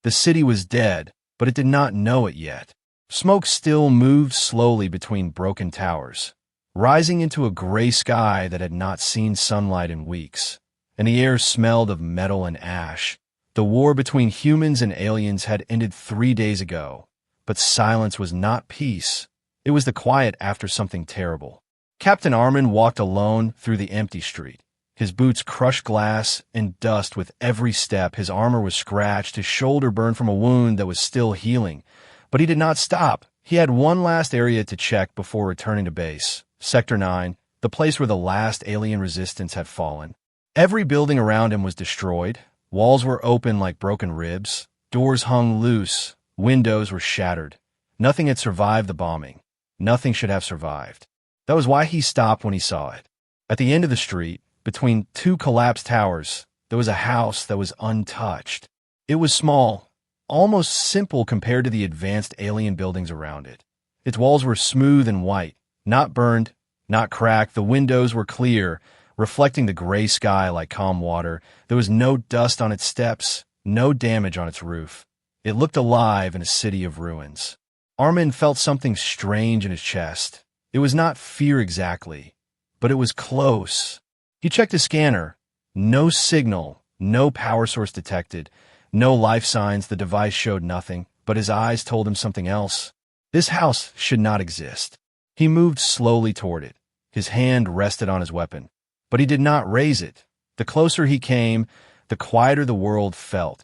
The city was dead, but it did not know it yet. Smoke still moved slowly between broken towers, rising into a gray sky that had not seen sunlight in weeks, and the air smelled of metal and ash. The war between humans and aliens had ended 3 days ago, but silence was not peace. It was the quiet after something terrible. Captain Arman walked alone through the empty street. His boots crushed glass and dust with every step. His armor was scratched, his shoulder burned from a wound that was still healing. But he did not stop. He had one last area to check before returning to base. Sector 9, the place where the last alien resistance had fallen. Every building around him was destroyed. Walls were open like broken ribs. Doors hung loose. Windows were shattered. Nothing had survived the bombing. Nothing should have survived. That was why he stopped when he saw it. At the end of the street, between two collapsed towers, there was a house that was untouched. It was small, almost simple compared to the advanced alien buildings around it. Its walls were smooth and white, not burned, not cracked. The windows were clear, reflecting the gray sky like calm water. There was no dust on its steps, no damage on its roof. It looked alive in a city of ruins. Arman felt something strange in his chest. It was not fear exactly, but it was close. He checked his scanner. No signal, no power source detected, no life signs. The device showed nothing, but his eyes told him something else. This house should not exist. He moved slowly toward it. His hand rested on his weapon, but he did not raise it. The closer he came, the quieter the world felt.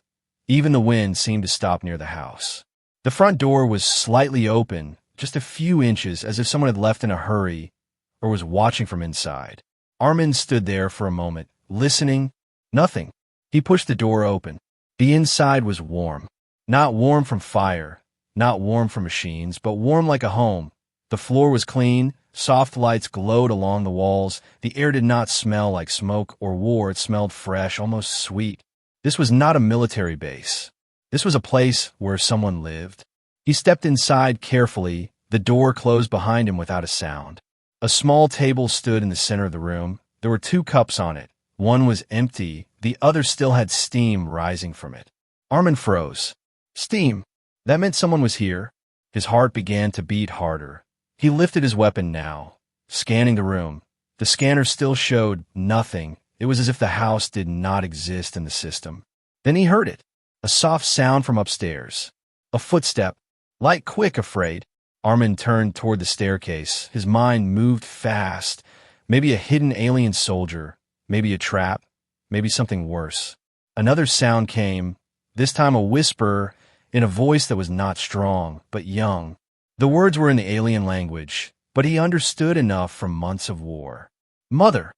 Even the wind seemed to stop near the house. The front door was slightly open, just a few inches, as if someone had left in a hurry or was watching from inside. Arman stood there for a moment, listening. Nothing. He pushed the door open. The inside was warm. Not warm from fire, not warm from machines, but warm like a home. The floor was clean. Soft lights glowed along the walls. The air did not smell like smoke or war. It smelled fresh, almost sweet. This was not a military base. This was a place where someone lived. He stepped inside carefully. The door closed behind him without a sound. A small table stood in the center of the room. There were 2 cups on it. One was empty. The other still had steam rising from it. Arman froze. Steam. That meant someone was here. His heart began to beat harder. He lifted his weapon now, scanning the room. The scanner still showed nothing. It was as if the house did not exist in the system. Then he heard it. A soft sound from upstairs. A footstep. Light, quick, afraid. Arman turned toward the staircase. His mind moved fast. Maybe a hidden alien soldier. Maybe a trap. Maybe something worse. Another sound came, this time a whisper in a voice that was not strong, but young. The words were in the alien language, but he understood enough from months of war. Mother,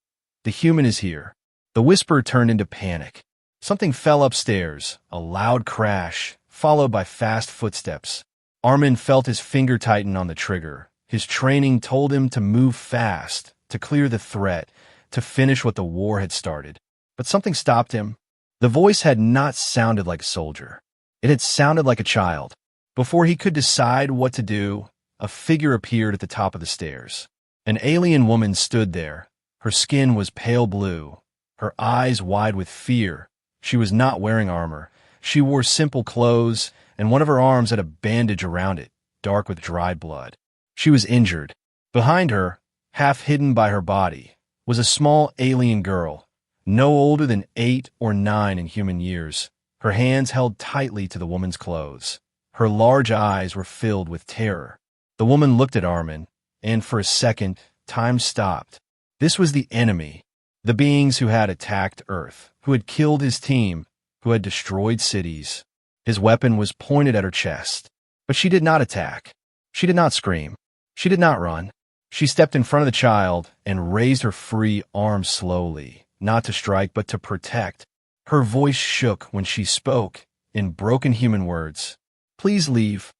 the human is here. The whisper turned into panic. Something fell upstairs, a loud crash, followed by fast footsteps. Arman felt his finger tighten on the trigger. His training told him to move fast, to clear the threat, to finish what the war had started. But something stopped him. The voice had not sounded like a soldier. It had sounded like a child. Before he could decide what to do, a figure appeared at the top of the stairs. An alien woman stood there. Her skin was pale blue, her eyes wide with fear. She was not wearing armor. She wore simple clothes, and one of her arms had a bandage around it, dark with dried blood. She was injured. Behind her, half hidden by her body, was a small alien girl, no older than 8 or 9 in human years. Her hands held tightly to the woman's clothes. Her large eyes were filled with terror. The woman looked at Arman, and for a second, time stopped. This was the enemy, the beings who had attacked Earth, who had killed his team, who had destroyed cities. His weapon was pointed at her chest. But she did not attack. She did not scream. She did not run. She stepped in front of the child and raised her free arm slowly, not to strike, but to protect. Her voice shook when she spoke, in broken human words. Please leave.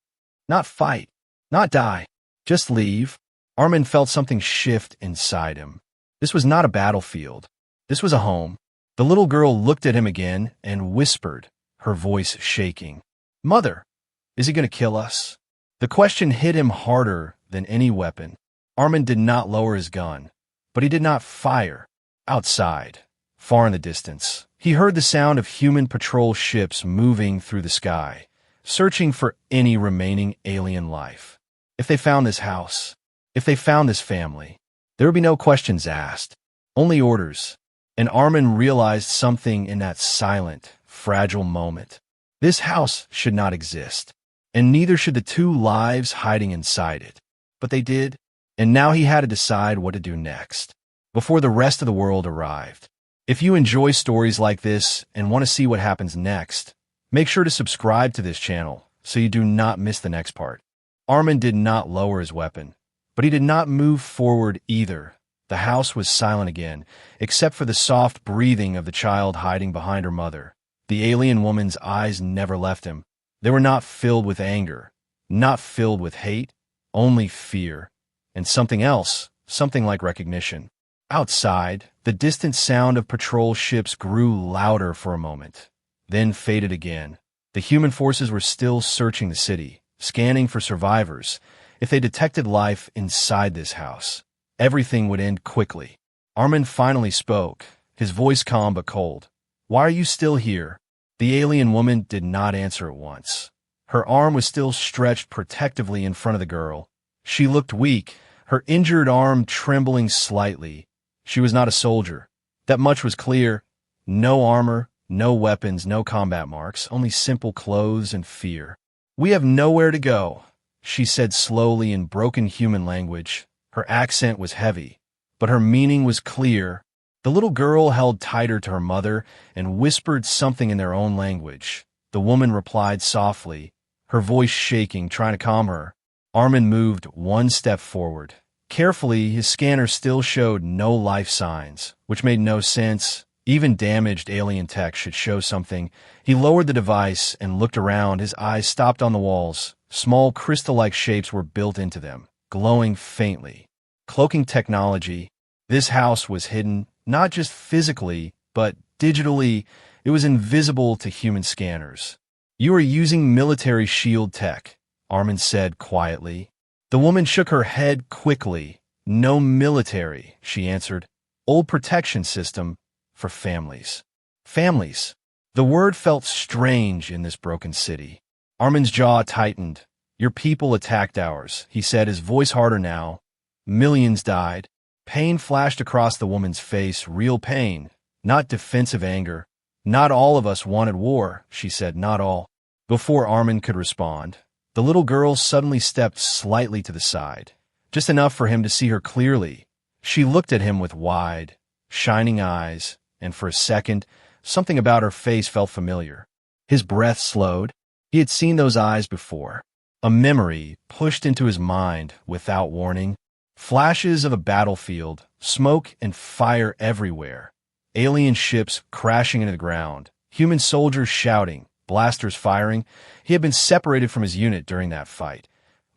Not fight. Not die. Just leave. Arman felt something shift inside him. This was not a battlefield. This was a home. The little girl looked at him again and whispered, her voice shaking. Mother, is he going to kill us? The question hit him harder than any weapon. Arman did not lower his gun, but he did not fire. Outside, far in the distance, He heard the sound of human patrol ships moving through the sky, searching for any remaining alien life. If they found this house, if they found this family, there would be no questions asked, only orders. And Arman realized something in that silent, fragile moment. This house should not exist, and neither should the two lives hiding inside it. But they did, and now he had to decide what to do next, before the rest of the world arrived. If you enjoy stories like this and want to see what happens next, make sure to subscribe to this channel so you do not miss the next part. Arman did not lower his weapon, but he did not move forward either. The house was silent again, except for the soft breathing of the child hiding behind her mother. The alien woman's eyes never left him. They were not filled with anger, not filled with hate, only fear, and something else, something like recognition. Outside, the distant sound of patrol ships grew louder for a moment, then faded again. The human forces were still searching the city, scanning for survivors. If they detected life inside this house, everything would end quickly. Arman finally spoke, his voice calm but cold. "Why are you still here?" The alien woman did not answer at once. Her arm was still stretched protectively in front of the girl. She looked weak, her injured arm trembling slightly. She was not a soldier. That much was clear. No armor, no weapons, no combat marks, only simple clothes and fear. "We have nowhere to go," she said slowly in broken human language. Her accent was heavy, but her meaning was clear. The little girl held tighter to her mother and whispered something in their own language. The woman replied softly, her voice shaking, trying to calm her. Arman moved one step forward. Carefully, his scanner still showed no life signs, which made no sense. Even damaged alien tech should show something. He lowered the device and looked around. His eyes stopped on the walls. Small crystal-like shapes were built into them, glowing faintly. Cloaking technology. This house was hidden, not just physically, but digitally. It was invisible to human scanners. "You are using military shield tech," Arman said quietly. The woman shook her head quickly. "No military," she answered. "Old protection system for families." Families. The word felt strange in this broken city. Arman's jaw tightened. "Your people attacked ours," he said, his voice harder now. "Millions died." Pain flashed across the woman's face, real pain, not defensive anger. "Not all of us wanted war," she said, "not all." Before Arman could respond, the little girl suddenly stepped slightly to the side, just enough for him to see her clearly. She looked at him with wide, shining eyes, and for a second, something about her face felt familiar. His breath slowed. He had seen those eyes before. A memory pushed into his mind without warning. Flashes of a battlefield, smoke and fire everywhere. Alien ships crashing into the ground. Human soldiers shouting, blasters firing. He had been separated from his unit during that fight,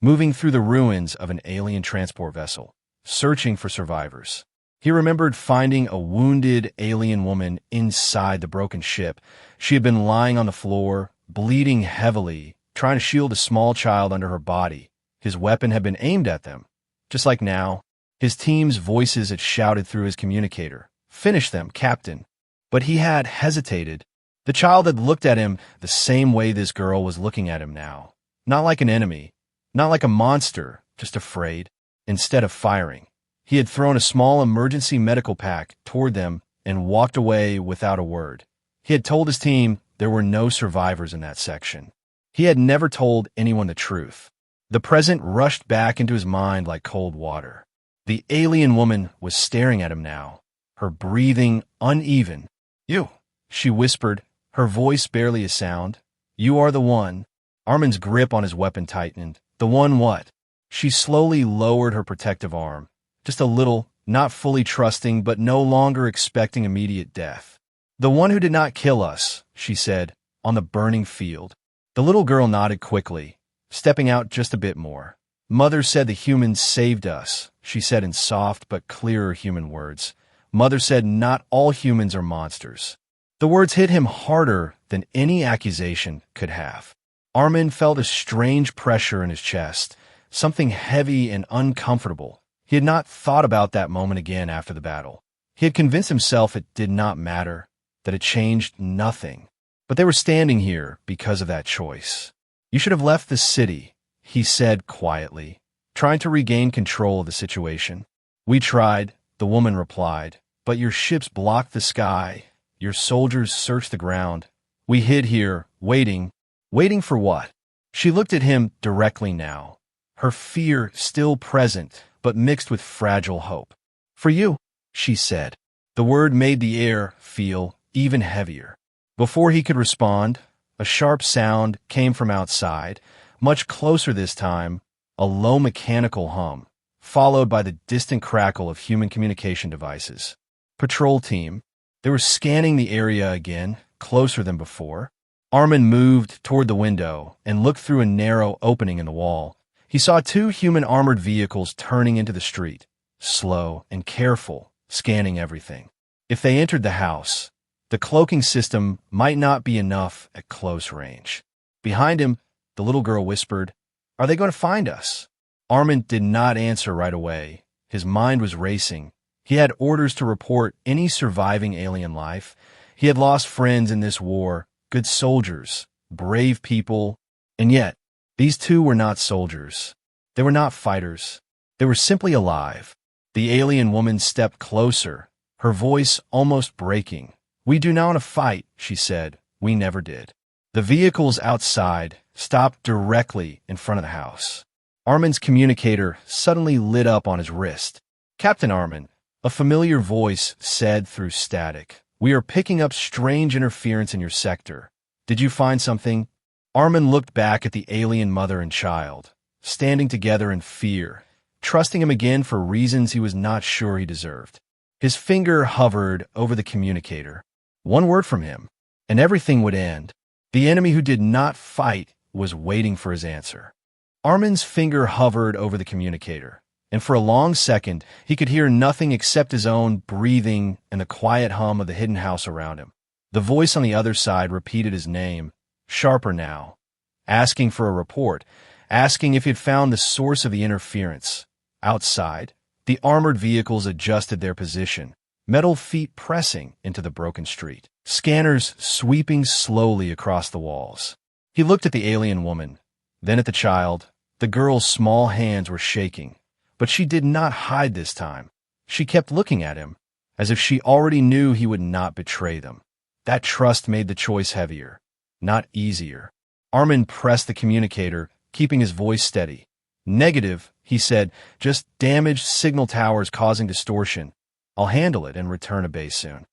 moving through the ruins of an alien transport vessel, searching for survivors. He remembered finding a wounded alien woman inside the broken ship. She had been lying on the floor, bleeding heavily, trying to shield a small child under her body. His weapon had been aimed at them. Just like now, his team's voices had shouted through his communicator, "Finish them, Captain." But he had hesitated. The child had looked at him the same way this girl was looking at him now. Not like an enemy, not like a monster, just afraid. Instead of firing, he had thrown a small emergency medical pack toward them and walked away without a word. He had told his team there were no survivors in that section. He had never told anyone the truth. The present rushed back into his mind like cold water. The alien woman was staring at him now, her breathing uneven. "You," she whispered, her voice barely a sound. "You are the one." Arman's grip on his weapon tightened. "The one what?" She slowly lowered her protective arm. Just a little, not fully trusting, but no longer expecting immediate death. "The one who did not kill us," she said, "on the burning field." The little girl nodded quickly, stepping out just a bit more. "Mother said the humans saved us," she said in soft but clearer human words. "Mother said not all humans are monsters." The words hit him harder than any accusation could have. Arman felt a strange pressure in his chest, something heavy and uncomfortable. He had not thought about that moment again after the battle. He had convinced himself it did not matter. that it changed nothing. But they were standing here because of that choice. You should have left the city, he said quietly, trying to regain control of the situation. We tried, the woman replied, but your ships blocked the sky. Your soldiers searched the ground. We hid here, waiting. Waiting for what? She looked at him directly now, her fear still present, but mixed with fragile hope. For you, she said. The word made the air feel even heavier. Before he could respond, a sharp sound came from outside, much closer this time, a low mechanical hum, followed by the distant crackle of human communication devices. Patrol team. They were scanning the area again, closer than before. Arman moved toward the window and looked through a narrow opening in the wall. He saw two human armored vehicles turning into the street, slow and careful, scanning everything. If they entered the house, the cloaking system might not be enough at close range. Behind him, the little girl whispered, "Are they going to find us?" Arman did not answer right away. His mind was racing. He had orders to report any surviving alien life. He had lost friends in this war, good soldiers, brave people, and yet, these two were not soldiers. They were not fighters. They were simply alive. The alien woman stepped closer, her voice almost breaking. "We do not want to fight," she said. "We never did." The vehicles outside stopped directly in front of the house. Arman's communicator suddenly lit up on his wrist. "Captain Arman," a familiar voice said through static, "we are picking up strange interference in your sector. Did you find something?" Arman looked back at the alien mother and child, standing together in fear, trusting him again for reasons he was not sure he deserved. His finger hovered over the communicator. One word from him, and everything would end. The enemy who did not fight was waiting for his answer. Arman's finger hovered over the communicator, and for a long second he could hear nothing except his own breathing and the quiet hum of the hidden house around him. The voice on the other side repeated his name, sharper now, asking for a report, asking if he'd found the source of the interference. Outside, the armored vehicles adjusted their position, metal feet pressing into the broken street, scanners sweeping slowly across the walls. He looked at the alien woman, then at the child. The girl's small hands were shaking, but she did not hide this time. She kept looking at him, as if she already knew he would not betray them. That trust made the choice heavier, not easier. Arman pressed the communicator, keeping his voice steady. "Negative," he said, "just damaged signal towers causing distortion. I'll handle it and return to base soon."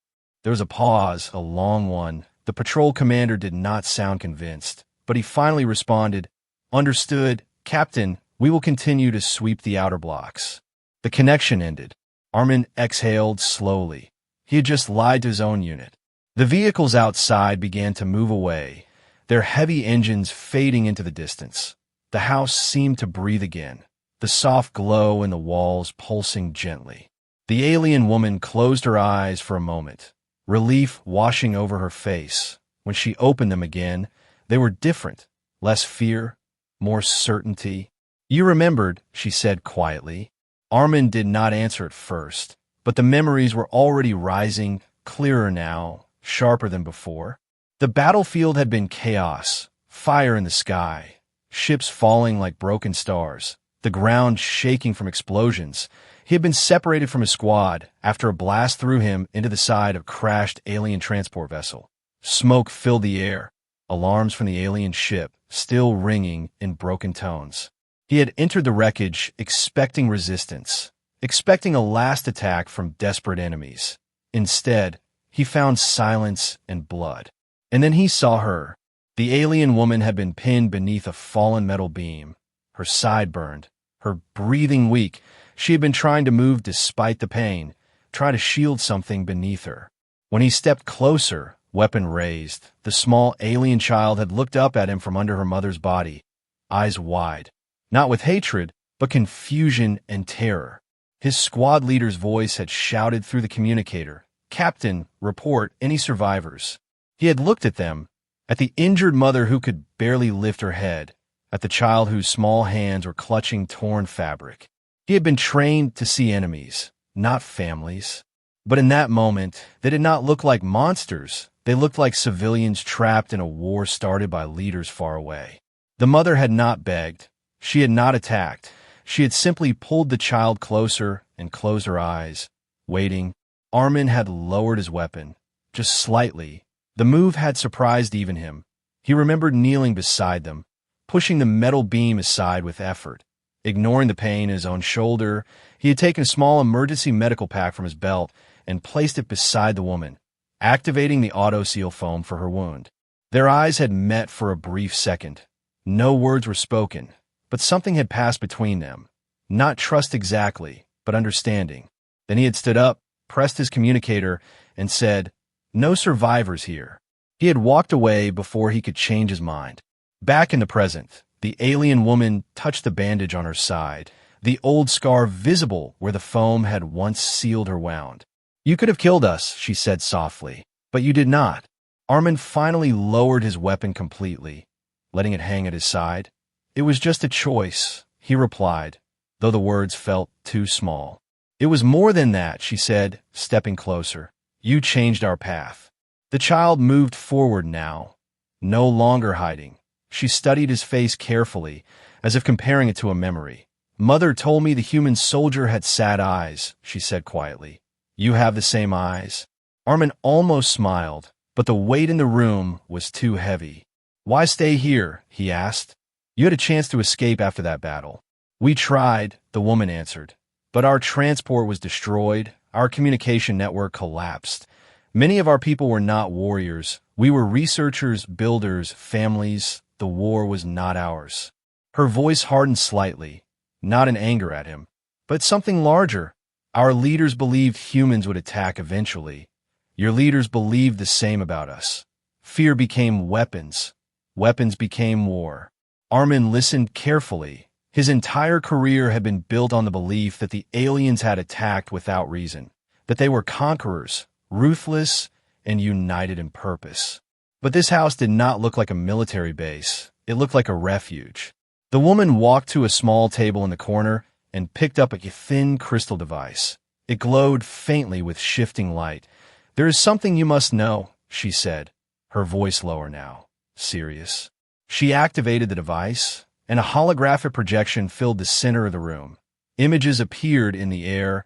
There was a pause, a long one. The patrol commander did not sound convinced, but he finally responded, "Understood, Captain, we will continue to sweep the outer blocks." The connection ended. Arman exhaled slowly. He had just lied to his own unit. The vehicles outside began to move away, their heavy engines fading into the distance. The house seemed to breathe again, the soft glow in the walls pulsing gently. The alien woman closed her eyes for a moment, relief washing over her face. When she opened them again, they were different, less fear, more certainty. "You remembered," she said quietly. Arman did not answer at first, but the memories were already rising, clearer now, sharper than before. The battlefield had been chaos, fire in the sky, ships falling like broken stars, the ground shaking from explosions. He had been separated from his squad after a blast threw him into the side of a crashed alien transport vessel. Smoke filled the air, alarms from the alien ship still ringing in broken tones. He had entered the wreckage expecting resistance, expecting a last attack from desperate enemies. Instead, he found silence and blood. And then he saw her. The alien woman had been pinned beneath a fallen metal beam, her side burned, her breathing weak. She had been trying to move despite the pain, try to shield something beneath her. When he stepped closer, weapon raised, the small alien child had looked up at him from under her mother's body, eyes wide, not with hatred, but confusion and terror. His squad leader's voice had shouted through the communicator, "Captain, report any survivors." He had looked at them, at the injured mother who could barely lift her head, at the child whose small hands were clutching torn fabric. He had been trained to see enemies, not families. But in that moment, they did not look like monsters. They looked like civilians trapped in a war started by leaders far away. The mother had not begged. She had not attacked. She had simply pulled the child closer and closed her eyes, waiting. Arman had lowered his weapon, just slightly. The move had surprised even him. He remembered kneeling beside them, pushing the metal beam aside with effort. Ignoring the pain in his own shoulder, he had taken a small emergency medical pack from his belt and placed it beside the woman, activating the auto-seal foam for her wound. Their eyes had met for a brief second. No words were spoken, but something had passed between them. Not trust exactly, but understanding. Then he had stood up, pressed his communicator, and said, "No survivors here." He had walked away before he could change his mind. Back in the present, the alien woman touched the bandage on her side, the old scar visible where the foam had once sealed her wound. "You could have killed us," she said softly, "but you did not." Arman finally lowered his weapon completely, letting it hang at his side. "It was just a choice," he replied, though the words felt too small. "It was more than that," she said, stepping closer. "You changed our path." The child moved forward now, no longer hiding. She studied his face carefully, as if comparing it to a memory. "Mother told me the human soldier had sad eyes," she said quietly. "You have the same eyes?" Arman almost smiled, but the weight in the room was too heavy. "Why stay here?" he asked. "You had a chance to escape after that battle." "We tried," the woman answered, "but our transport was destroyed. Our communication network collapsed. Many of our people were not warriors. We were researchers, builders, families. The war was not ours." Her voice hardened slightly, not in anger at him, but something larger. "Our leaders believed humans would attack eventually. Your leaders believed the same about us. Fear became weapons. Weapons became war." Arman listened carefully. His entire career had been built on the belief that the aliens had attacked without reason, that they were conquerors, ruthless, and united in purpose. But this house did not look like a military base. It looked like a refuge. The woman walked to a small table in the corner and picked up a thin crystal device. It glowed faintly with shifting light. "There is something you must know," she said, her voice lower now, serious. She activated the device, and a holographic projection filled the center of the room. Images appeared in the air: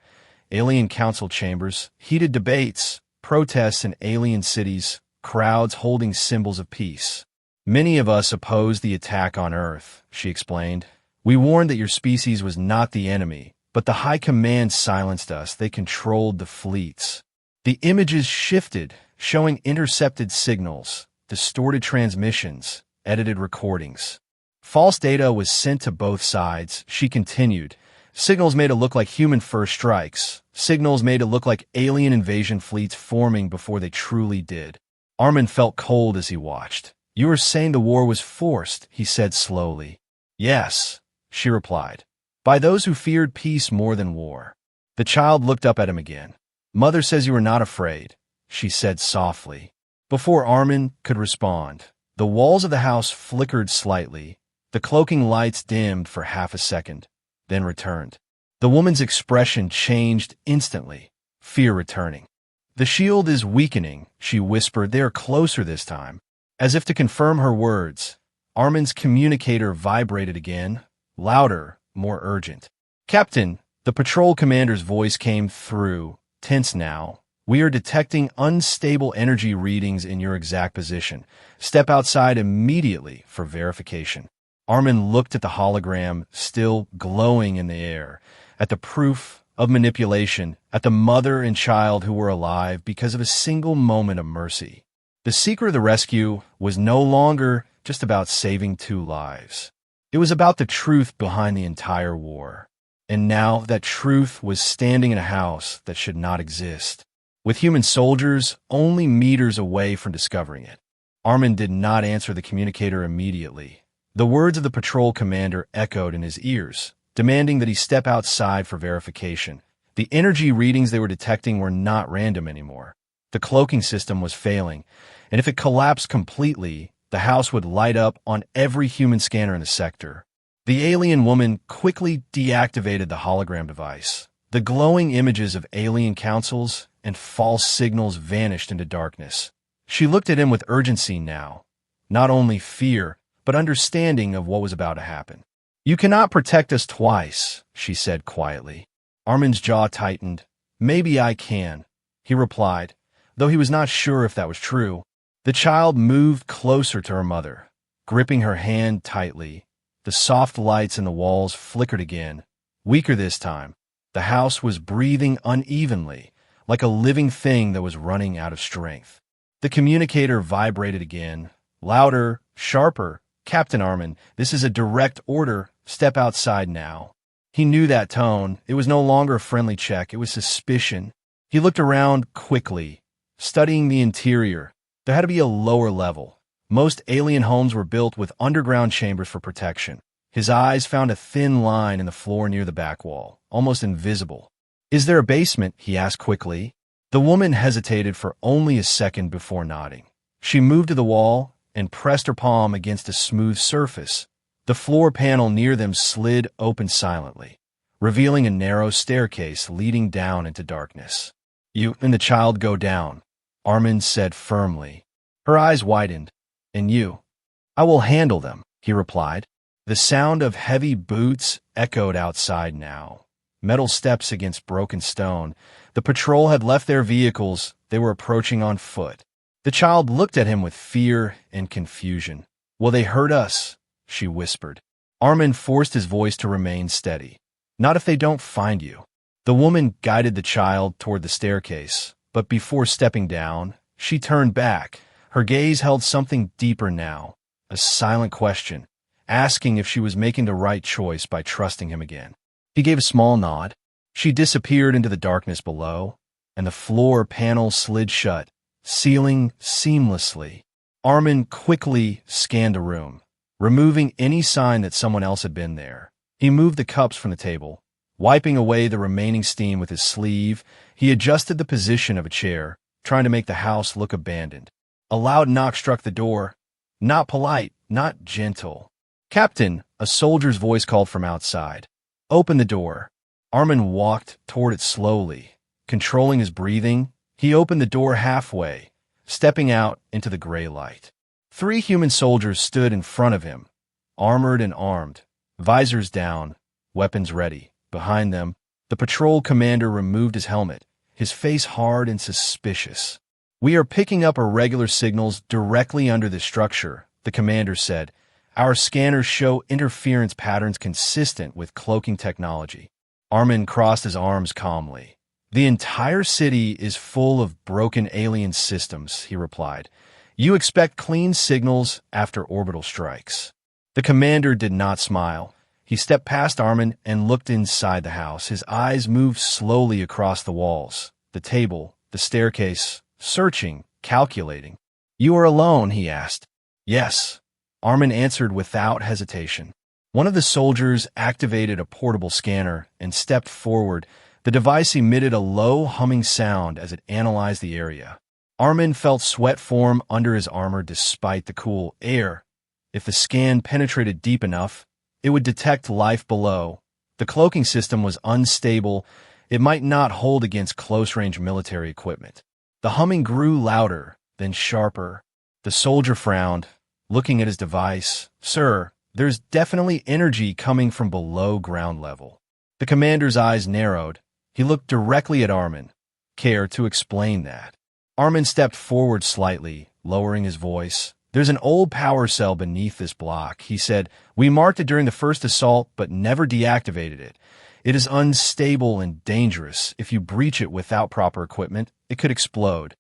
alien council chambers, heated debates, protests in alien cities, crowds holding symbols of peace. "Many of us opposed the attack on Earth," she explained. "We warned that your species was not the enemy, but the High Command silenced us. They controlled the fleets." The images shifted, showing intercepted signals, distorted transmissions, edited recordings. False data was sent to both sides, she continued. Signals made it look like human first strikes. Signals made it look like alien invasion fleets forming before they truly did. Arman felt cold as he watched. "You were saying the war was forced," he said slowly. "Yes," she replied, "by those who feared peace more than war." The child looked up at him again. "Mother says you are not afraid," she said softly. Before Arman could respond, the walls of the house flickered slightly. The cloaking lights dimmed for half a second, then returned. The woman's expression changed instantly, fear returning. "The shield is weakening," she whispered. "They are closer this time." As if to confirm her words, Arman's communicator vibrated again, louder, more urgent. "Captain," the patrol commander's voice came through, tense now. "We are detecting unstable energy readings in your exact position. Step outside immediately for verification." Arman looked at the hologram, still glowing in the air, at the proof of manipulation, at the mother and child who were alive because of a single moment of mercy. The secret of the rescue was no longer just about saving 2 lives. It was about the truth behind the entire war. And now that truth was standing in a house that should not exist, with human soldiers only meters away from discovering it. Arman did not answer the communicator immediately. The words of the patrol commander echoed in his ears, demanding that he step outside for verification. The energy readings they were detecting were not random anymore. The cloaking system was failing, and if it collapsed completely, the house would light up on every human scanner in the sector. The alien woman quickly deactivated the hologram device. The glowing images of alien councils, and false signals vanished into darkness. She looked at him with urgency now, not only fear, but understanding of what was about to happen. "You cannot protect us twice," she said quietly. Arman's jaw tightened. "Maybe I can," he replied, though he was not sure if that was true. The child moved closer to her mother, gripping her hand tightly. The soft lights in the walls flickered again, weaker this time. The house was breathing unevenly, like a living thing that was running out of strength. The communicator vibrated again, louder, sharper. "Captain Arman, this is a direct order. Step outside now." He knew that tone. It was no longer a friendly check. It was suspicion. He looked around quickly, studying the interior. There had to be a lower level. Most alien homes were built with underground chambers for protection. His eyes found a thin line in the floor near the back wall, almost invisible. "Is there a basement?" he asked quickly. The woman hesitated for only a second before nodding. She moved to the wall and pressed her palm against a smooth surface. The floor panel near them slid open silently, revealing a narrow staircase leading down into darkness. "You and the child go down," Arman said firmly. Her eyes widened. "And you?" "I will handle them," he replied. The sound of heavy boots echoed outside now, metal steps against broken stone. The patrol had left their vehicles. They were approaching on foot. The child looked at him with fear and confusion. "Will they hurt us?" she whispered. Arman forced his voice to remain steady. "Not if they don't find you." The woman guided the child toward the staircase, but before stepping down, she turned back. Her gaze held something deeper now, a silent question, asking if she was making the right choice by trusting him again. He gave a small nod. She disappeared into the darkness below, and the floor panel slid shut, sealing seamlessly. Arman quickly scanned the room, removing any sign that someone else had been there. He moved the cups from the table. Wiping away the remaining steam with his sleeve, he adjusted the position of a chair, trying to make the house look abandoned. A loud knock struck the door. Not polite, not gentle. "Captain," a soldier's voice called from outside. "Open the door." Arman walked toward it slowly. Controlling his breathing, he opened the door halfway, stepping out into the gray light. 3 human soldiers stood in front of him, armored and armed, visors down, weapons ready. Behind them, the patrol commander removed his helmet, his face hard and suspicious. "We are picking up irregular signals directly under this structure," the commander said. "Our scanners show interference patterns consistent with cloaking technology." Arman crossed his arms calmly. "The entire city is full of broken alien systems," he replied. "You expect clean signals after orbital strikes." The commander did not smile. He stepped past Arman and looked inside the house. His eyes moved slowly across the walls, the table, the staircase, searching, calculating. "You are alone?" he asked. "Yes," Arman answered without hesitation. One of the soldiers activated a portable scanner and stepped forward. The device emitted a low humming sound as it analyzed the area. Arman felt sweat form under his armor despite the cool air. If the scan penetrated deep enough, it would detect life below. The cloaking system was unstable. It might not hold against close-range military equipment. The humming grew louder, then sharper. The soldier frowned, looking at his device. "Sir, there's definitely energy coming from below ground level." The commander's eyes narrowed. He looked directly at Arman. "Care to explain that?" Arman stepped forward slightly, lowering his voice. "There's an old power cell beneath this block," he said. "We marked it during the first assault, but never deactivated it. It is unstable and dangerous. If you breach it without proper equipment, it could explode."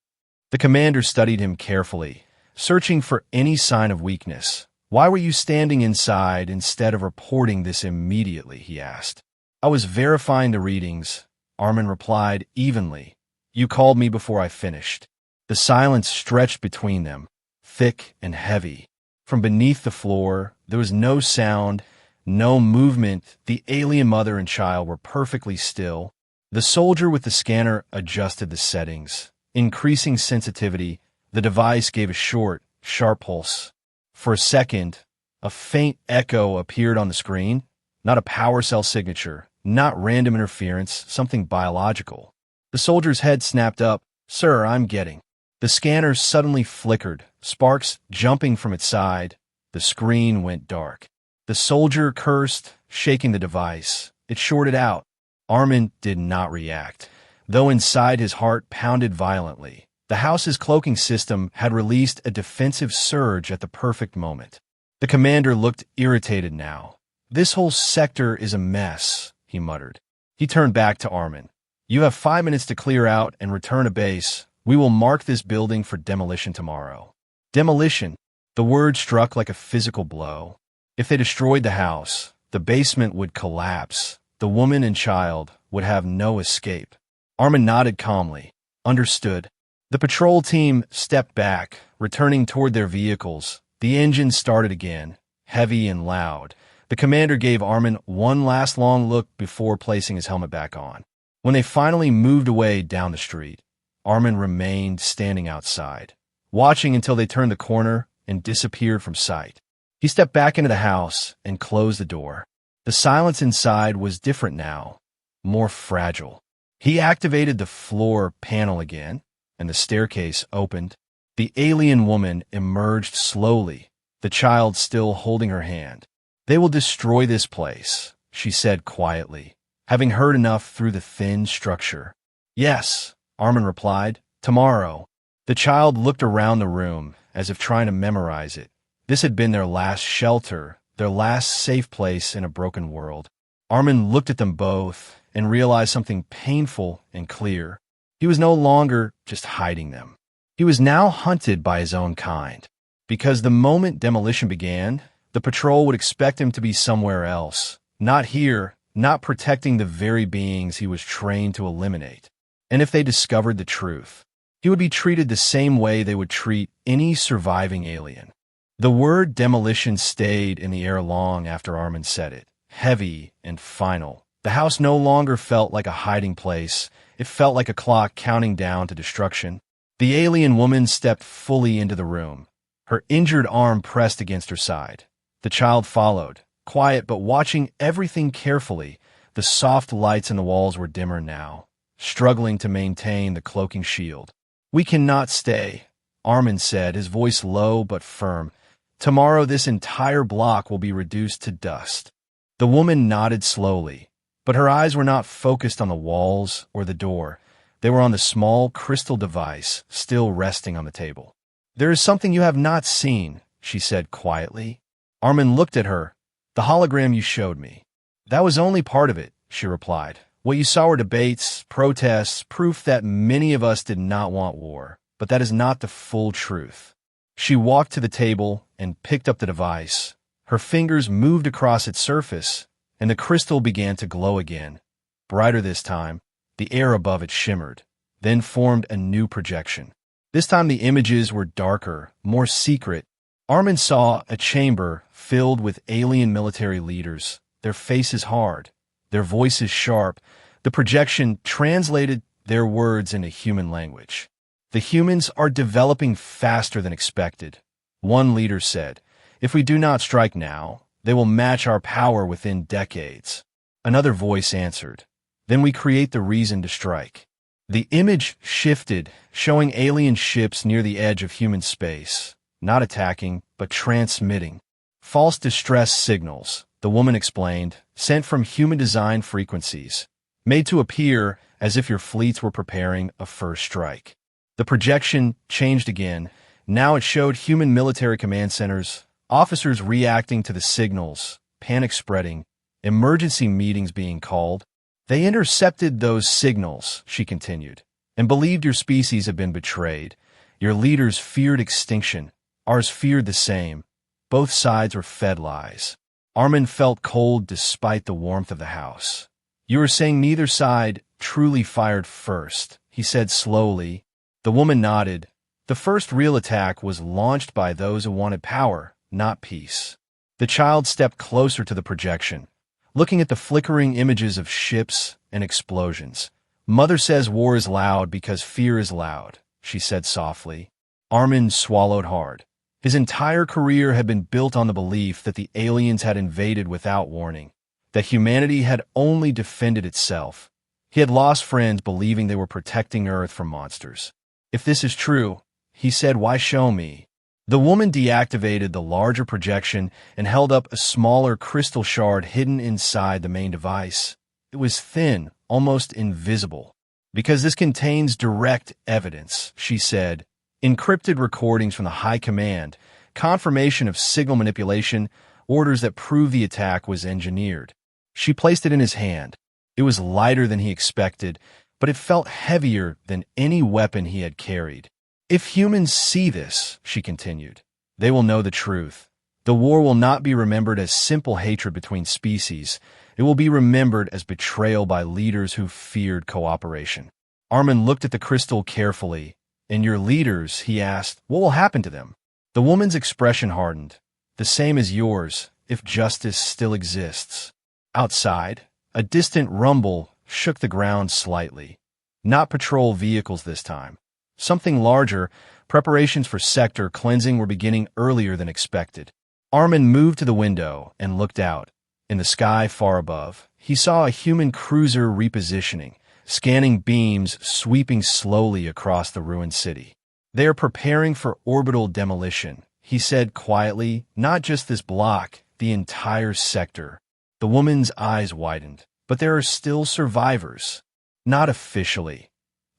The commander studied him carefully, searching for any sign of weakness. "Why were you standing inside instead of reporting this immediately?" he asked. "I was verifying the readings," Arman replied evenly. "You called me before I finished." The silence stretched between them, thick and heavy. From beneath the floor, there was no sound, no movement. The alien mother and child were perfectly still. The soldier with the scanner adjusted the settings. Increasing sensitivity, the device gave a short, sharp pulse. For a second, a faint echo appeared on the screen. Not a power cell signature, not random interference, something biological. The soldier's head snapped up. Sir, I'm getting. The scanner suddenly flickered, sparks jumping from its side. The screen went dark. The soldier cursed, shaking the device. It shorted out. Arman did not react, though inside his heart pounded violently. The house's cloaking system had released a defensive surge at the perfect moment. The commander looked irritated now. This whole sector is a mess, he muttered. He turned back to Arman. You have 5 minutes to clear out and return to base. We will mark this building for demolition tomorrow. Demolition. The word struck like a physical blow. If they destroyed the house, the basement would collapse. The woman and child would have no escape. Arman nodded calmly. Understood. The patrol team stepped back, returning toward their vehicles. The engine started again, heavy and loud. The commander gave Arman one last long look before placing his helmet back on. When they finally moved away down the street, Arman remained standing outside, watching until they turned the corner and disappeared from sight. He stepped back into the house and closed the door. The silence inside was different now, more fragile. He activated the floor panel again, and the staircase opened. The alien woman emerged slowly, the child still holding her hand. They will destroy this place, she said quietly, having heard enough through the thin structure. Yes, Arman replied, tomorrow. The child looked around the room, as if trying to memorize it. This had been their last shelter, their last safe place in a broken world. Arman looked at them both and realized something painful and clear. He was no longer just hiding them. He was now hunted by his own kind. Because the moment demolition began, the patrol would expect him to be somewhere else. Not here, not protecting the very beings he was trained to eliminate. And if they discovered the truth, he would be treated the same way they would treat any surviving alien. The word demolition stayed in the air long after Arman said it, heavy and final. The house no longer felt like a hiding place. It felt like a clock counting down to destruction. The alien woman stepped fully into the room, her injured arm pressed against her side. The child followed, quiet but watching everything carefully. The soft lights in the walls were dimmer now, struggling to maintain the cloaking shield. We cannot stay, Arman said, his voice low but firm. Tomorrow this entire block will be reduced to dust. The woman nodded slowly, but her eyes were not focused on the walls or the door. They were on the small crystal device still resting on the table. There is something you have not seen, she said quietly. Arman looked at her. The hologram you showed me. That was only part of it, she replied. What you saw were debates, protests, proof that many of us did not want war. But that is not the full truth. She walked to the table and picked up the device. Her fingers moved across its surface, and the crystal began to glow again. Brighter this time, the air above it shimmered, then formed a new projection. This time the images were darker, more secret. Arman saw a chamber filled with alien military leaders, their faces hard, their voices sharp. The projection translated their words into human language. The humans are developing faster than expected. One leader said, if we do not strike now, they will match our power within decades. Another voice answered, then we create the reason to strike. The image shifted, showing alien ships near the edge of human space, not attacking, but transmitting. False distress signals, the woman explained, sent from human design frequencies, made to appear as if your fleets were preparing a first strike. The projection changed again. Now it showed human military command centers, officers reacting to the signals, panic spreading, emergency meetings being called. They intercepted those signals, she continued, and believed your species had been betrayed. Your leaders feared extinction. Ours feared the same. Both sides were fed lies. Arman felt cold despite the warmth of the house. You are saying neither side truly fired first, he said slowly. The woman nodded. The first real attack was launched by those who wanted power, not peace. The child stepped closer to the projection, looking at the flickering images of ships and explosions. Mother says war is loud because fear is loud, she said softly. Arman swallowed hard. His entire career had been built on the belief that the aliens had invaded without warning, that humanity had only defended itself. He had lost friends believing they were protecting Earth from monsters. If this is true, he said, why show me? The woman deactivated the larger projection and held up a smaller crystal shard hidden inside the main device. It was thin, almost invisible. Because this contains direct evidence, she said. Encrypted recordings from the High Command, confirmation of signal manipulation, orders that prove the attack was engineered. She placed it in his hand. It was lighter than he expected, but it felt heavier than any weapon he had carried. If humans see this, she continued, they will know the truth. The war will not be remembered as simple hatred between species. It will be remembered as betrayal by leaders who feared cooperation. Arman looked at the crystal carefully. And your leaders, he asked, what will happen to them? The woman's expression hardened. The same as yours, if justice still exists. Outside, a distant rumble shook the ground slightly. Not patrol vehicles this time. Something larger, preparations for sector cleansing were beginning earlier than expected. Arman moved to the window and looked out. In the sky far above, he saw a human cruiser repositioning, scanning beams sweeping slowly across the ruined city. They are preparing for orbital demolition, he said quietly, not just this block, the entire sector. The woman's eyes widened. But there are still survivors. Not officially,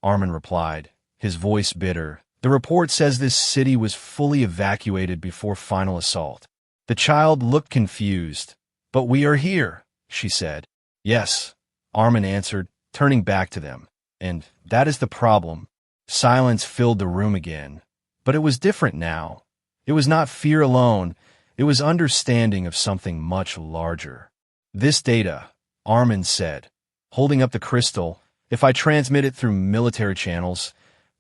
Arman replied, his voice bitter. The report says this city was fully evacuated before final assault. The child looked confused. But we are here, she said. Yes, Arman answered, turning back to them. And that is the problem. Silence filled the room again. But it was different now. It was not fear alone. It was understanding of something much larger. This data, Arman said, holding up the crystal, if I transmit it through military channels,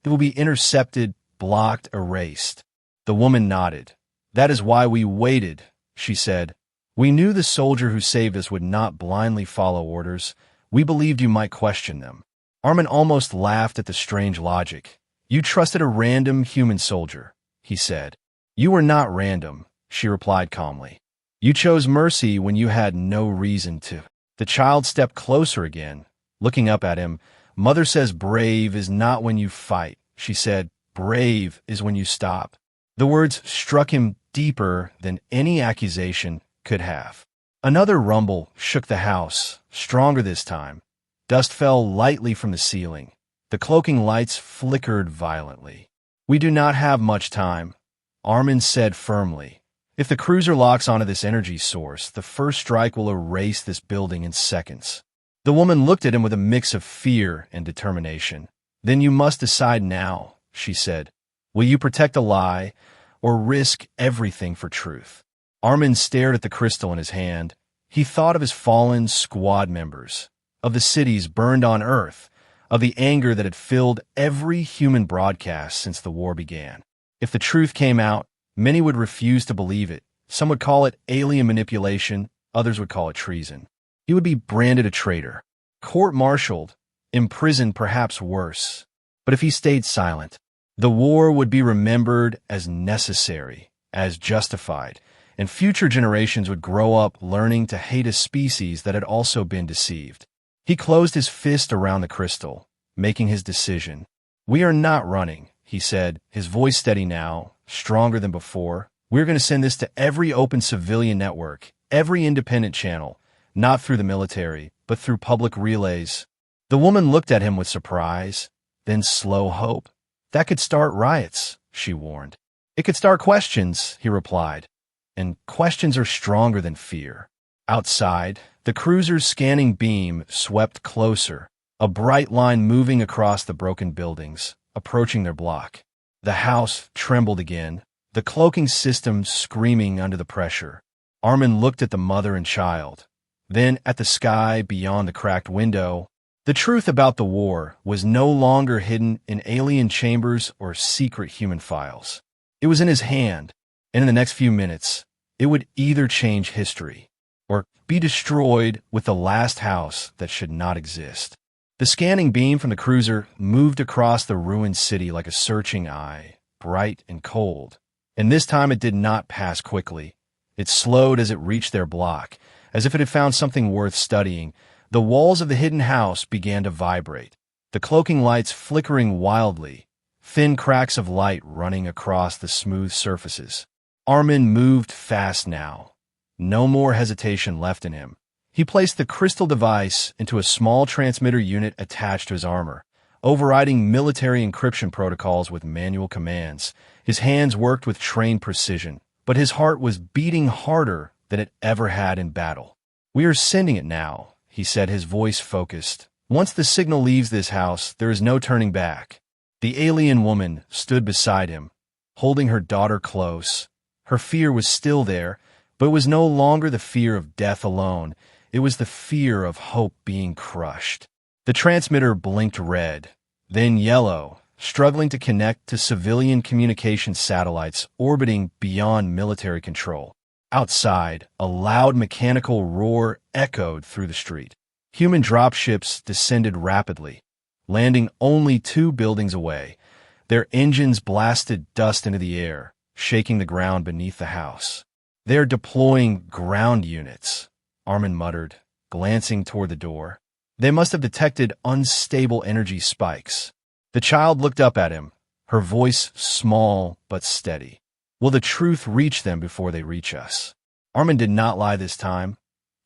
it will be intercepted, blocked, erased. The woman nodded. That is why we waited, she said. We knew the soldier who saved us would not blindly follow orders. We believed you might question them. Arman almost laughed at the strange logic. You trusted a random human soldier, he said. You were not random, she replied calmly. You chose mercy when you had no reason to. The child stepped closer again, looking up at him. Mother says brave is not when you fight, she said. Brave is when you stop. The words struck him deeper than any accusation could have. Another rumble shook the house, stronger this time. Dust fell lightly from the ceiling. The cloaking lights flickered violently. We do not have much time, Arman said firmly. If the cruiser locks onto this energy source, the first strike will erase this building in seconds. The woman looked at him with a mix of fear and determination. Then you must decide now, she said. Will you protect a lie or risk everything for truth? Arman stared at the crystal in his hand. He thought of his fallen squad members, of the cities burned on Earth, of the anger that had filled every human broadcast since the war began. If the truth came out, many would refuse to believe it. Some would call it alien manipulation, others would call it treason. He would be branded a traitor, court-martialed, imprisoned, perhaps worse. But if he stayed silent, the war would be remembered as necessary, as justified, and future generations would grow up learning to hate a species that had also been deceived. He closed his fist around the crystal, making his decision. We are not running, he said, his voice steady now, stronger than before. We're going to send this to every open civilian network, every independent channel, not through the military, but through public relays. The woman looked at him with surprise, then slow hope. That could start riots, she warned. It could start questions, he replied. And questions are stronger than fear. Outside, the cruiser's scanning beam swept closer, a bright line moving across the broken buildings, approaching their block. The house trembled again, the cloaking system screaming under the pressure. Arman looked at the mother and child, then at the sky beyond the cracked window. The truth about the war was no longer hidden in alien chambers or secret human files. It was in his hand, and in the next few minutes, it would either change history or be destroyed with the last house that should not exist. The scanning beam from the cruiser moved across the ruined city like a searching eye, bright and cold. And this time it did not pass quickly. It slowed as it reached their block, as if it had found something worth studying. The walls of the hidden house began to vibrate, the cloaking lights flickering wildly, thin cracks of light running across the smooth surfaces. Arman moved fast now. No more hesitation left in him. He placed the crystal device into a small transmitter unit attached to his armor, overriding military encryption protocols with manual commands. His hands worked with trained precision, but his heart was beating harder than it ever had in battle. "We are sending it now," he said, his voice focused. "Once the signal leaves this house, there is no turning back." The alien woman stood beside him, holding her daughter close. Her fear was still there, but it was no longer the fear of death alone. It was the fear of hope being crushed. The transmitter blinked red, then yellow, struggling to connect to civilian communication satellites orbiting beyond military control. Outside, a loud mechanical roar echoed through the street. Human dropships descended rapidly, landing only 2 buildings away. Their engines blasted dust into the air, shaking the ground beneath the house. "They're deploying ground units," Arman muttered, glancing toward the door. "They must have detected unstable energy spikes." The child looked up at him, her voice small but steady. "Will the truth reach them before they reach us?" Arman did not lie this time.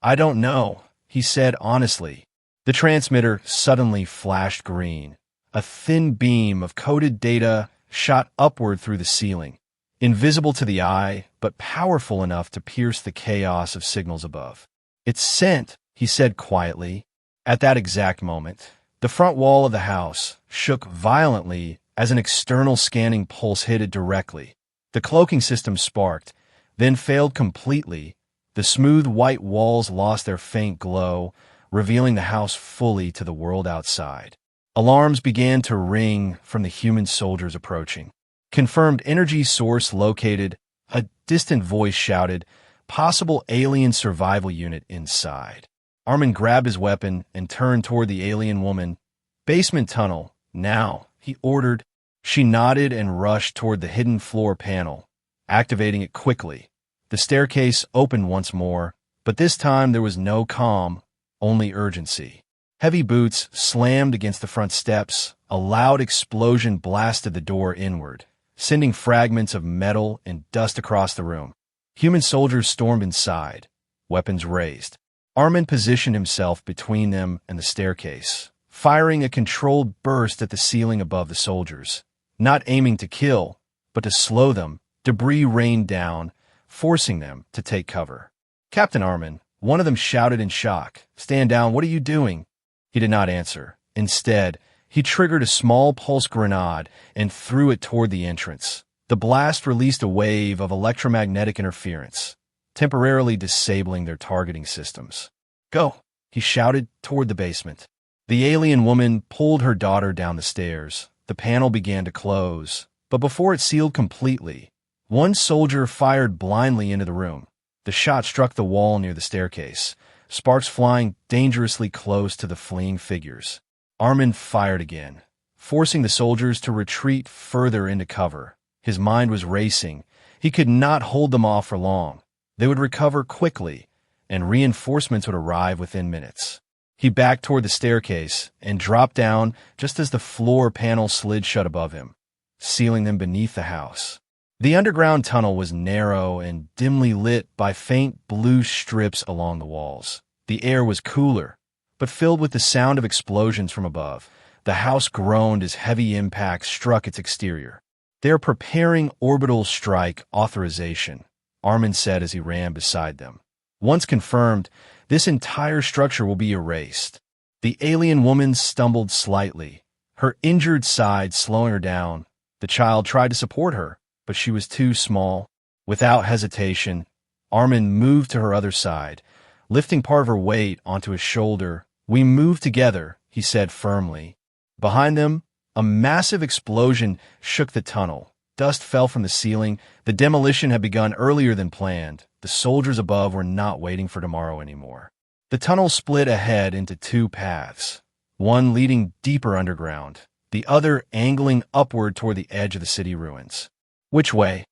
"I don't know," he said honestly. The transmitter suddenly flashed green. A thin beam of coded data shot upward through the ceiling, invisible to the eye, but powerful enough to pierce the chaos of signals above. "It's sent," he said quietly. At that exact moment, the front wall of the house shook violently as an external scanning pulse hit it directly. The cloaking system sparked, then failed completely. The smooth white walls lost their faint glow, revealing the house fully to the world outside. Alarms began to ring from the human soldiers approaching. "Confirmed energy source located," a distant voice shouted. "Possible alien survival unit inside." Arman grabbed his weapon and turned toward the alien woman. "Basement tunnel, now," he ordered. She nodded and rushed toward the hidden floor panel, activating it quickly. The staircase opened once more, but this time there was no calm, only urgency. Heavy boots slammed against the front steps. A loud explosion blasted the door inward, sending fragments of metal and dust across the room. Human soldiers stormed inside, weapons raised. Arman positioned himself between them and the staircase, firing a controlled burst at the ceiling above the soldiers. Not aiming to kill, but to slow them, debris rained down, forcing them to take cover. "Captain Arman," one of them shouted in shock. "Stand down, what are you doing?" He did not answer. Instead, he triggered a small pulse grenade and threw it toward the entrance. The blast released a wave of electromagnetic interference, temporarily disabling their targeting systems. "Go," he shouted toward the basement. The alien woman pulled her daughter down the stairs. The panel began to close, but before it sealed completely, one soldier fired blindly into the room. The shot struck the wall near the staircase, sparks flying dangerously close to the fleeing figures. Arman fired again, forcing the soldiers to retreat further into cover. His mind was racing. He could not hold them off for long. They would recover quickly, and reinforcements would arrive within minutes. He backed toward the staircase and dropped down just as the floor panel slid shut above him, sealing them beneath the house. The underground tunnel was narrow and dimly lit by faint blue strips along the walls. The air was cooler, but filled with the sound of explosions from above. The house groaned as heavy impacts struck its exterior. "They're preparing orbital strike authorization," Arman said as he ran beside them. "Once confirmed, this entire structure will be erased." The alien woman stumbled slightly, her injured side slowing her down. The child tried to support her, but she was too small. Without hesitation, Arman moved to her other side, lifting part of her weight onto his shoulder. "We move together," he said firmly. Behind them, a massive explosion shook the tunnel. Dust fell from the ceiling. The demolition had begun earlier than planned. The soldiers above were not waiting for tomorrow anymore. The tunnel split ahead into 2 paths, one leading deeper underground, the other angling upward toward the edge of the city ruins. "Which way?"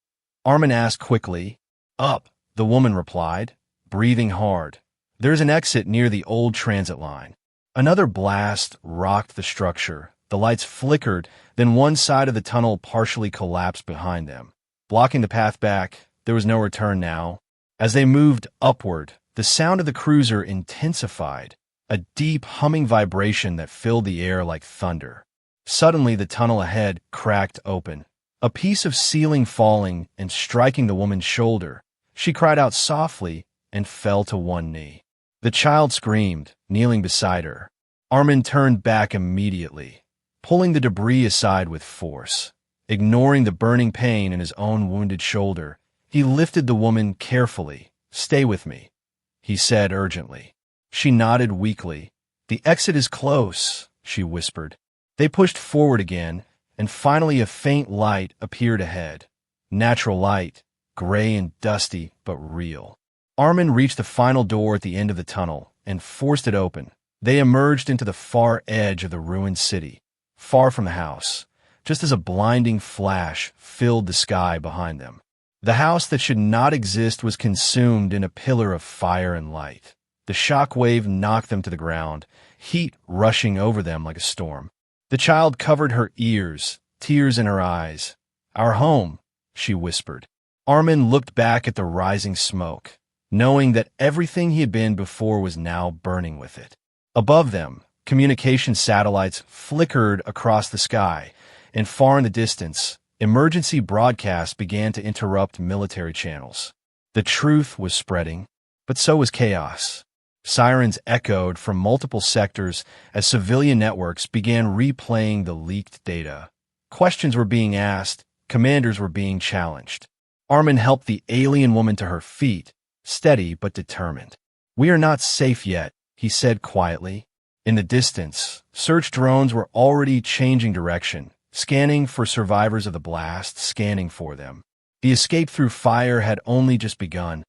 Arman asked quickly. "Up," the woman replied, breathing hard. There's an exit near the old transit line. Another blast rocked the structure. The lights flickered, then one side of the tunnel partially collapsed behind them. Blocking the path back, there was no return now. As they moved upward, the sound of the cruiser intensified, a deep humming vibration that filled the air like thunder. Suddenly, the tunnel ahead cracked open, a piece of ceiling falling and striking the woman's shoulder. She cried out softly and fell to one knee. The child screamed, kneeling beside her. Arman turned back immediately, pulling the debris aside with force. Ignoring the burning pain in his own wounded shoulder, he lifted the woman carefully. "Stay with me," he said urgently. She nodded weakly. "The exit is close," she whispered. They pushed forward again, and finally a faint light appeared ahead. Natural light, gray and dusty, but real. Arman reached the final door at the end of the tunnel and forced it open. They emerged into the far edge of the ruined city, far from the house, just as a blinding flash filled the sky behind them. The house that should not exist was consumed in a pillar of fire and light. The shock wave knocked them to the ground, heat rushing over them like a storm. The child covered her ears, tears in her eyes. "Our home," she whispered. Arman looked back at the rising smoke, knowing that everything he had been before was now burning with it. Above them, communication satellites flickered across the sky, and far in the distance, emergency broadcasts began to interrupt military channels. The truth was spreading, but so was chaos. Sirens echoed from multiple sectors as civilian networks began replaying the leaked data. Questions were being asked, commanders were being challenged. Arman helped the alien woman to her feet, steady but determined. "We are not safe yet," he said quietly. In the distance, search drones were already changing direction, scanning for survivors of the blast, scanning for them. The escape through fire had only just begun.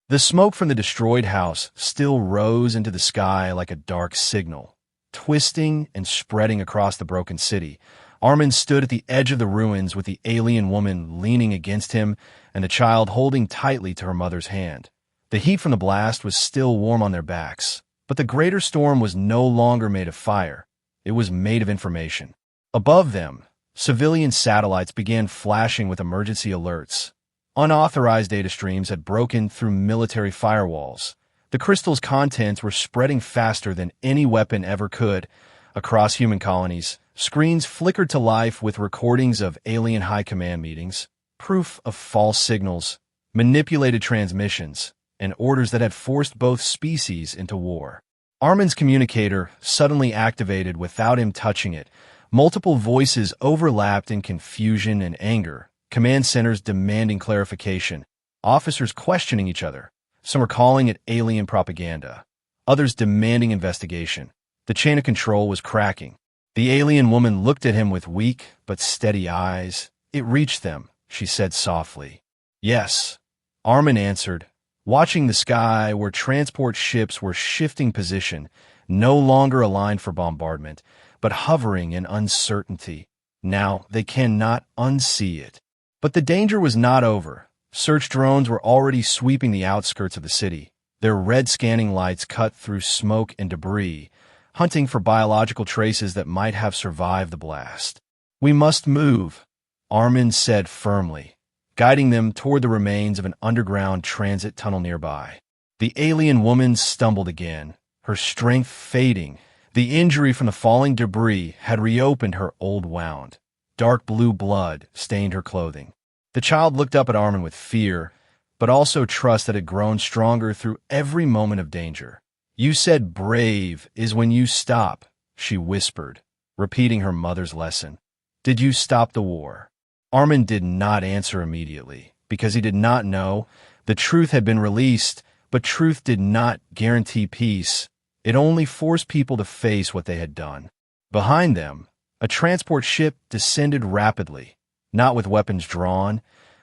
The smoke from the destroyed house still rose into the sky like a dark signal, twisting and spreading across the broken city. Arman stood at the edge of the ruins with the alien woman leaning against him and the child holding tightly to her mother's hand. The heat from the blast was still warm on their backs, but the greater storm was no longer made of fire. It was made of information. Above them, civilian satellites began flashing with emergency alerts. Unauthorized data streams had broken through military firewalls. The crystal's contents were spreading faster than any weapon ever could. Across human colonies, screens flickered to life with recordings of alien high command meetings, proof of false signals, manipulated transmissions, and orders that had forced both species into war. Arman's communicator suddenly activated without him touching it. Multiple voices overlapped in confusion and anger, command centers demanding clarification, officers questioning each other. Some were calling it alien propaganda, others demanding investigation. The chain of control was cracking. The alien woman looked at him with weak but steady eyes. "It reached them," she said softly. "Yes," Arman answered, watching the sky where transport ships were shifting position, no longer aligned for bombardment, but hovering in uncertainty. Now they cannot unsee it. But the danger was not over. Search drones were already sweeping the outskirts of the city, their red scanning lights cut through smoke and debris, hunting for biological traces that might have survived the blast. "We must move," Arman said firmly, guiding them toward the remains of an underground transit tunnel nearby. The alien woman stumbled again, her strength fading. The injury from the falling debris had reopened her old wound. Dark blue blood stained her clothing. The child looked up at Arman with fear, but also trust that had grown stronger through every moment of danger. "You said brave is when you stop," she whispered, repeating her mother's lesson. "Did you stop the war?" Arman did not answer immediately, because he did not know. The truth had been released, but truth did not guarantee peace. It only forced people to face what they had done. Behind them, a transport ship descended rapidly, not with weapons drawn,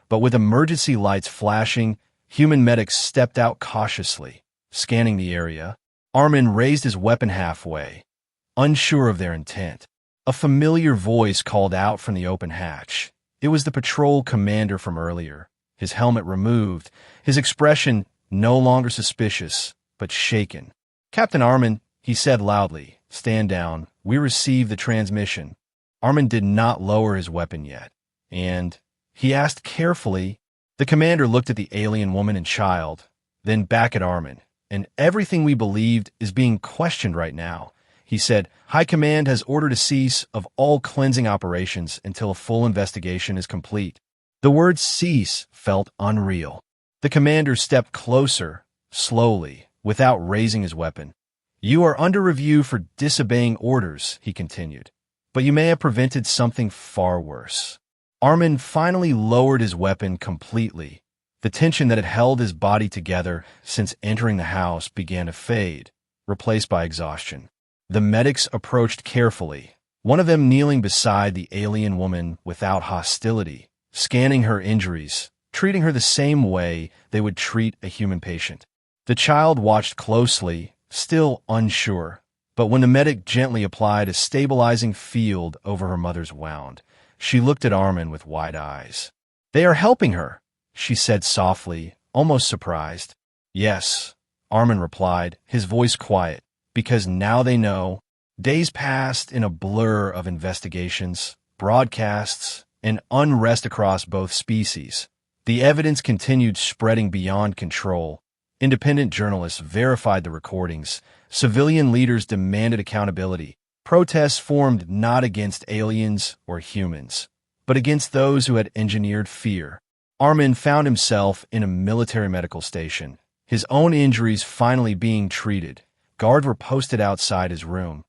but with emergency lights flashing. Human medics stepped out cautiously, scanning the area. Arman raised his weapon halfway, unsure of their intent. A familiar voice called out from the open hatch. It was the patrol commander from earlier, his helmet removed, his expression no longer suspicious, but shaken. "Captain Arman," he said loudly, "stand down. We receive the transmission." Arman did not lower his weapon yet. "And?" he asked carefully. The commander looked at the alien woman and child, then back at Arman. "And everything we believed is being questioned right now," he said. "High Command has ordered a cease of all cleansing operations until a full investigation is complete." The word cease felt unreal. The commander stepped closer, slowly, without raising his weapon. "You are under review for disobeying orders," he continued. "But you may have prevented something far worse." Arman finally lowered his weapon completely. The tension that had held his body together since entering the house began to fade, replaced by exhaustion. The medics approached carefully, one of them kneeling beside the alien woman without hostility, scanning her injuries, treating her the same way they would treat a human patient. The child watched closely, still unsure, but when the medic gently applied a stabilizing field over her mother's wound, she looked at Arman with wide eyes. "They are helping her," she said softly, almost surprised. "Yes," Arman replied, his voice quiet, "because now they know." Days passed in a blur of investigations, broadcasts, and unrest across both species. The evidence continued spreading beyond control. Independent journalists verified the recordings. Civilian leaders demanded accountability. Protests formed not against aliens or humans, but against those who had engineered fear. Arman found himself in a military medical station, his own injuries finally being treated. Guards were posted outside his room,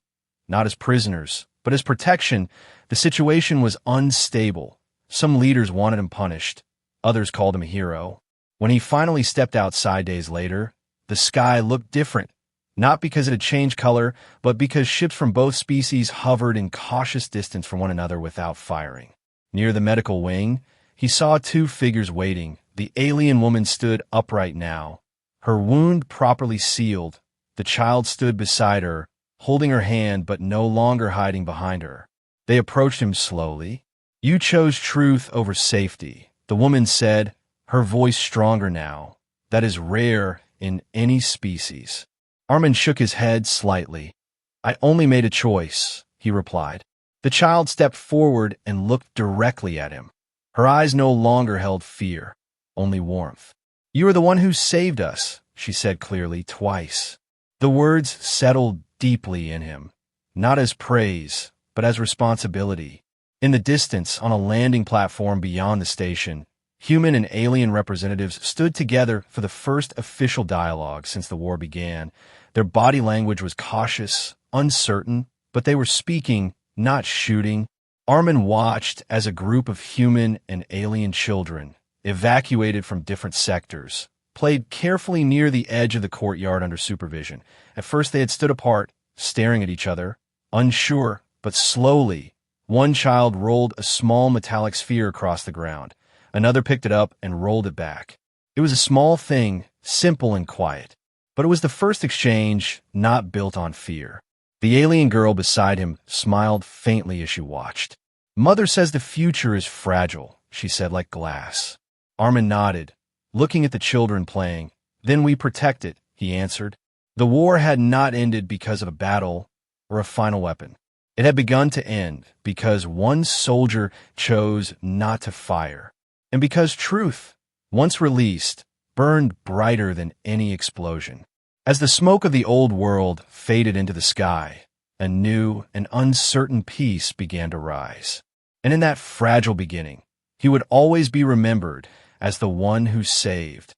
not as prisoners, but as protection. The situation was unstable. Some leaders wanted him punished. Others called him a hero. When he finally stepped outside days later, the sky looked different, not because it had changed color, but because ships from both species hovered in cautious distance from one another without firing. Near the medical wing, he saw two figures waiting. The alien woman stood upright now, her wound properly sealed. The child stood beside her, holding her hand but no longer hiding behind her. They approached him slowly. "You chose truth over safety," the woman said, her voice stronger now. "That is rare in any species." Arman shook his head slightly. "I only made a choice," he replied. The child stepped forward and looked directly at him. Her eyes no longer held fear, only warmth. "You are the one who saved us," she said clearly, twice. The words settled deeply in him, not as praise, but as responsibility. In the distance, on a landing platform beyond the station, human and alien representatives stood together for the first official dialogue since the war began. Their body language was cautious, uncertain, but they were speaking, not shooting. Arman watched as a group of human and alien children, evacuated from different sectors, played carefully near the edge of the courtyard under supervision. At first they had stood apart, staring at each other, unsure, but slowly, one child rolled a small metallic sphere across the ground. Another picked it up and rolled it back. It was a small thing, simple and quiet, but it was the first exchange not built on fear. The alien girl beside him smiled faintly as she watched. "Mother says the future is fragile," she said, like glass. Arman nodded, looking at the children playing. "Then we protect it," he answered. The war had not ended because of a battle or a final weapon. It had begun to end because one soldier chose not to fire, and because truth, once released, burned brighter than any explosion. As the smoke of the old world faded into the sky, a new and uncertain peace began to rise. And in that fragile beginning, he would always be remembered as the one who saved,